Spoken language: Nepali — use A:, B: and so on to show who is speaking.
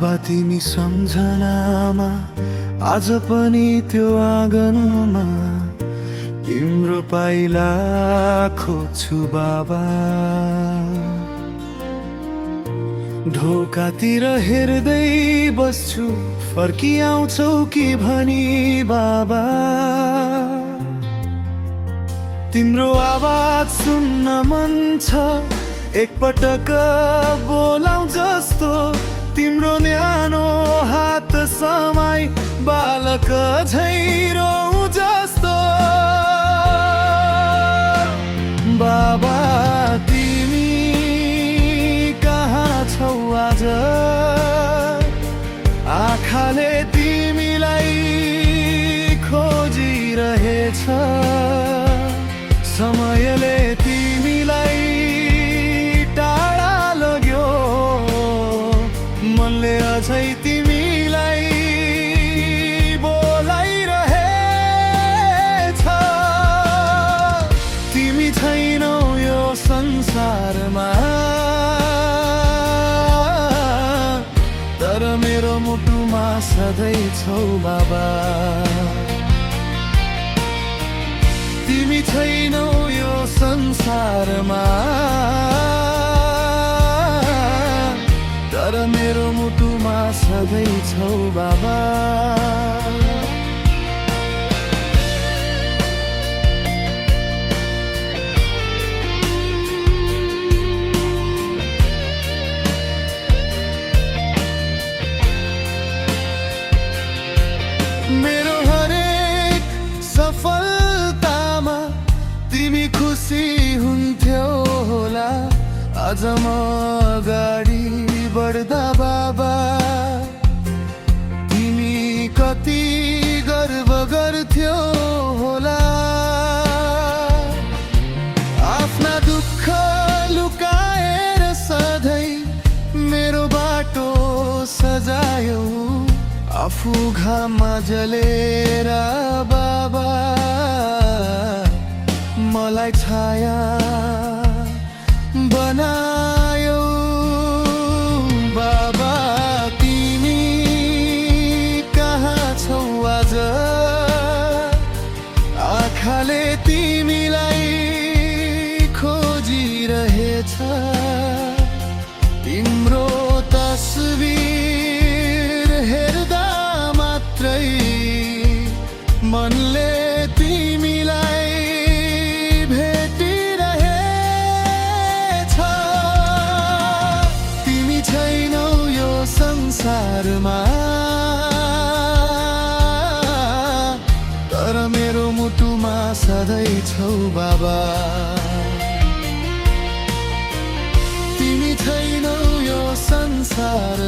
A: बाबा तिमी सम्झनामा आज पनि त्यो आँगनमा तिम्रो पाइला खोज्छु बाबा। ढोकातिर हेर्दै बस्छु फर्किआउँछौ कि भनी बाबा। तिम्रो आवाज सुन्न मन छ एकपटक बोलाउ जस्तो। तिम्रो न्यानो हात समाई बालक झै रोउ जस्तो। बाबा तिमी कहाँ छौ आज? आँखाले तिमीलाई खोजिरहेछ। समयले तिमीलाई टाढा लग्यो। मनले अझै तिमीलाई बोलाइरहेछ। तिमी छैनौ यो संसारमा, तर मेरो मुटुमा सधैँ छौ बाबा। तिमी छैनौ यो संसारमा, तर मेरो मुटुमा सधैँ छौ बाबा। मेरो हरेक सफलतामा तिमी खुसी हुन्थ्यौ होला। आज म अगाडि बढ्दा बाबा तिमी कति गर्व गर्थ्यौ होला। आफ्ना दुःख लुकाएर सधैँ मेरो बाटो सजायौ। आफू घाममा जलेर बाबा मलाई छाया बनायौ। बाबा तिमी कहाँ छौ आज? आँखाले तिमीलाई खोजिरहेछ। तिम्रो तस्बिर हेर्दा मात्रै मनले तिमीलाई भेटिरहेछ। तिमी छैनौ यो संसारमा, तर मेरो मुटुमा सधैँ छौ बाबा। तिमी छैनौ यो संसार